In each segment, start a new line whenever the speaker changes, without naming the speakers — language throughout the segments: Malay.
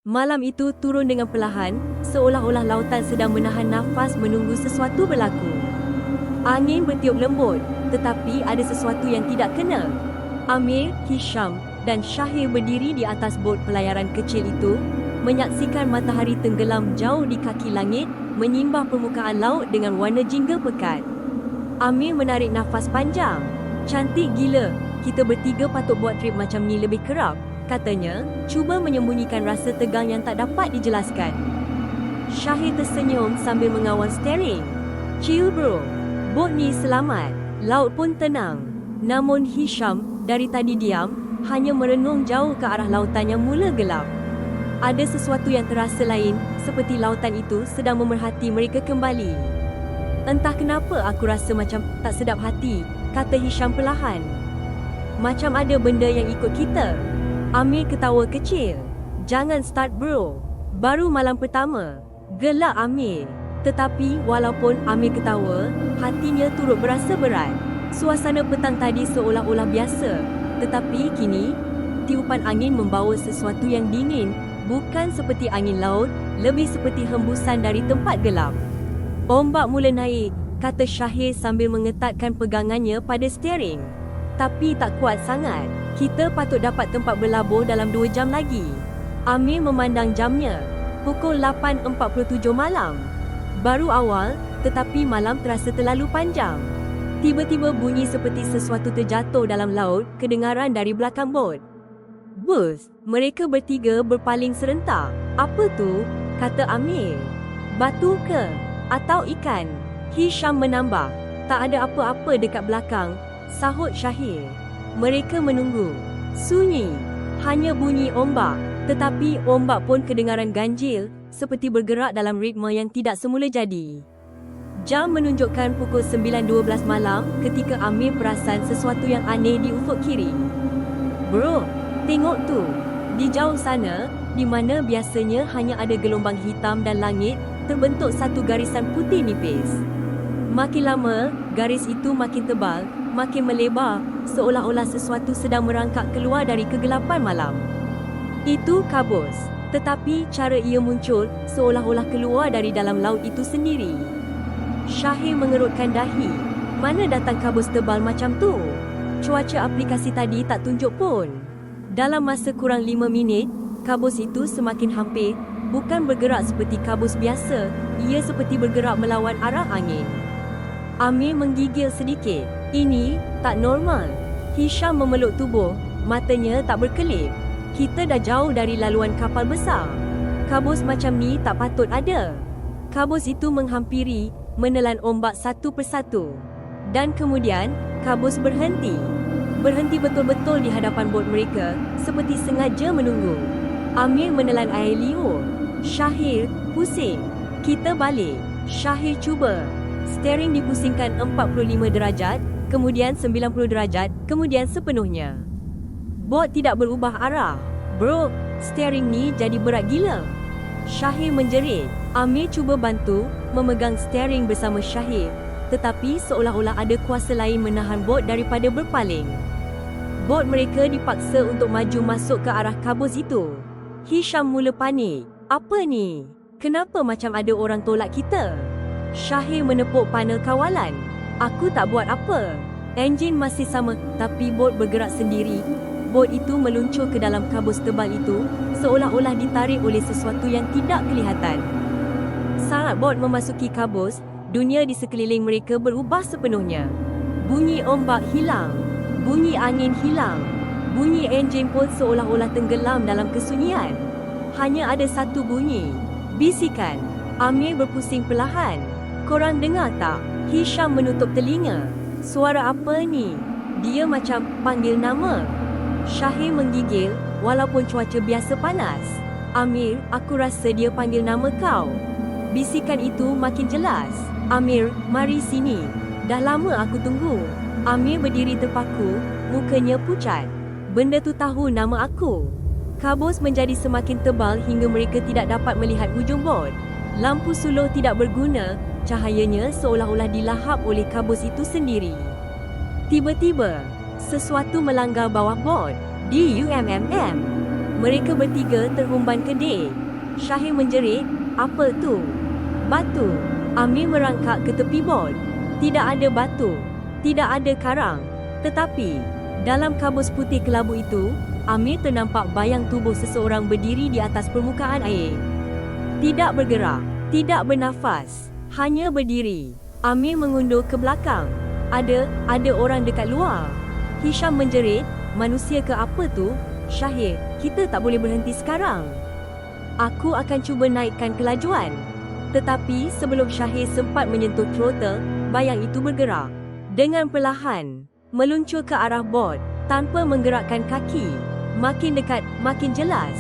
Malam itu turun dengan perlahan, seolah-olah lautan sedang menahan nafas menunggu sesuatu berlaku. Angin bertiup lembut, tetapi ada sesuatu yang tidak kena. Amir, Hisham dan Shahir berdiri di atas bot pelayaran kecil itu, menyaksikan matahari tenggelam jauh di kaki langit, menyimbah permukaan laut dengan warna jingga pekat. Amir menarik nafas panjang. Cantik gila, kita bertiga patut buat trip macam ni lebih kerap, katanya, cuba menyembunyikan rasa tegang yang tak dapat dijelaskan. Shahir tersenyum sambil mengawal steering. Chill bro, bot ni selamat, laut pun tenang. Namun Hisham, dari tadi diam, hanya merenung jauh ke arah lautan yang mula gelap. Ada sesuatu yang terasa lain, seperti lautan itu sedang memerhati mereka kembali. Entah kenapa aku rasa macam tak sedap hati, kata Hisham perlahan. Macam ada benda yang ikut kita. Amir ketawa kecil. Jangan start bro. Baru malam pertama. Gelak Amir. Tetapi walaupun Amir ketawa, hatinya turut berasa berat. Suasana petang tadi seolah-olah biasa. Tetapi kini, tiupan angin membawa sesuatu yang dingin. Bukan seperti angin laut, lebih seperti hembusan dari tempat gelap. Ombak mula naik, kata Shahir sambil mengetatkan pegangannya pada steering. Tapi tak kuat sangat. Kita patut dapat tempat berlabuh dalam 2 jam lagi. Amir memandang jamnya. Pukul 8.47 malam. Baru awal, tetapi malam terasa terlalu panjang. Tiba-tiba bunyi seperti sesuatu terjatuh dalam laut, kedengaran dari belakang bot. Bus, mereka bertiga berpaling serentak. Apa tu? Kata Amir. Batu ke? Atau ikan? Hisham menambah. Tak ada apa-apa dekat belakang, sahut Shahir. Mereka menunggu. Sunyi. Hanya bunyi ombak. Tetapi ombak pun kedengaran ganjil, seperti bergerak dalam ritme yang tidak semula jadi. Jam menunjukkan pukul 9.12 malam ketika Amir perasan sesuatu yang aneh di ufuk kiri. Bro, tengok tu. Di jauh sana, di mana biasanya hanya ada gelombang hitam dan langit, terbentuk satu garisan putih nipis. Makin lama, garis itu makin tebal, makin melebar, seolah-olah sesuatu sedang merangkak keluar dari kegelapan malam. Itu kabus, tetapi cara ia muncul seolah-olah keluar dari dalam laut itu sendiri. Shahir mengerutkan dahi. Mana datang kabus tebal macam tu? Cuaca aplikasi tadi tak tunjuk pun. Dalam masa kurang 5 minit, kabus itu semakin hampir, bukan bergerak seperti kabus biasa, ia seperti bergerak melawan arah angin. Amir menggigil sedikit. Ini tak normal. Hisham memeluk tubuh, matanya tak berkelip. Kita dah jauh dari laluan kapal besar. Kabus macam ni tak patut ada. Kabus itu menghampiri, menelan ombak satu persatu. Dan kemudian, kabus berhenti. Berhenti betul-betul di hadapan bot mereka, seperti sengaja menunggu. Amir menelan air liur. Shahir, pusing. Kita balik. Shahir cuba. Steering dipusingkan 45 derajat, kemudian 90 derajat, kemudian sepenuhnya. Bot tidak berubah arah. Bro, steering ni jadi berat gila. Shahir menjerit. Amir cuba bantu, memegang steering bersama Shahir, tetapi seolah-olah ada kuasa lain menahan bot daripada berpaling. Bot mereka dipaksa untuk maju masuk ke arah kabus itu. Hisham mula panik. Apa ni? Kenapa macam ada orang tolak kita? Shahir menepuk panel kawalan. Aku tak buat apa. Enjin masih sama, tapi bot bergerak sendiri. Bot itu meluncur ke dalam kabus tebal itu, seolah-olah ditarik oleh sesuatu yang tidak kelihatan. Saat bot memasuki kabus, dunia di sekeliling mereka berubah sepenuhnya. Bunyi ombak hilang. Bunyi angin hilang. Bunyi enjin pun seolah-olah tenggelam dalam kesunyian. Hanya ada satu bunyi. Bisikan. Amir berpusing perlahan. Korang dengar tak? Hisham menutup telinga. Suara apa ni? Dia macam panggil nama. Shahir menggigil, walaupun cuaca biasa panas. Amir, aku rasa dia panggil nama kau. Bisikan itu makin jelas. Amir, mari sini. Dah lama aku tunggu. Amir berdiri terpaku, mukanya pucat. Benda tu tahu nama aku. Kabus menjadi semakin tebal hingga mereka tidak dapat melihat hujung bot. Lampu suluh tidak berguna, cahayanya seolah-olah dilahap oleh kabus itu sendiri. Tiba-tiba, sesuatu melanggar bawah bot. DUMMM. Mereka bertiga terhumban kedip. Syahir menjerit, "Apa tu?" "Batu." Amir merangkak ke tepi bot. Tidak ada batu, tidak ada karang. Tetapi, dalam kabus putih kelabu itu, Amir ternampak bayang tubuh seseorang berdiri di atas permukaan air. Tidak bergerak, tidak bernafas, hanya berdiri. Amir mengundur ke belakang. Ada orang dekat luar. Hisham menjerit, "Manusia ke apa tu?" "Syahir, kita tak boleh berhenti sekarang. Aku akan cuba naikkan kelajuan." Tetapi sebelum Syahir sempat menyentuh throttle, bayang itu bergerak. Dengan perlahan, meluncur ke arah bot, tanpa menggerakkan kaki. Makin dekat, makin jelas.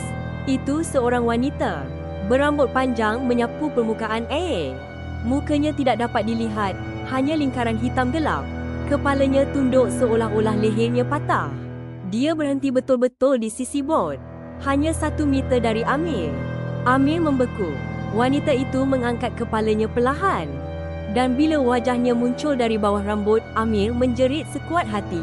Itu seorang wanita. Berambut panjang menyapu permukaan air. Mukanya tidak dapat dilihat, hanya lingkaran hitam gelap. Kepalanya tunduk seolah-olah lehernya patah. Dia berhenti betul-betul di sisi bot. Hanya 1 meter dari Amir. Amir membeku. Wanita itu mengangkat kepalanya perlahan. Dan bila wajahnya muncul dari bawah rambut, Amir menjerit sekuat hati.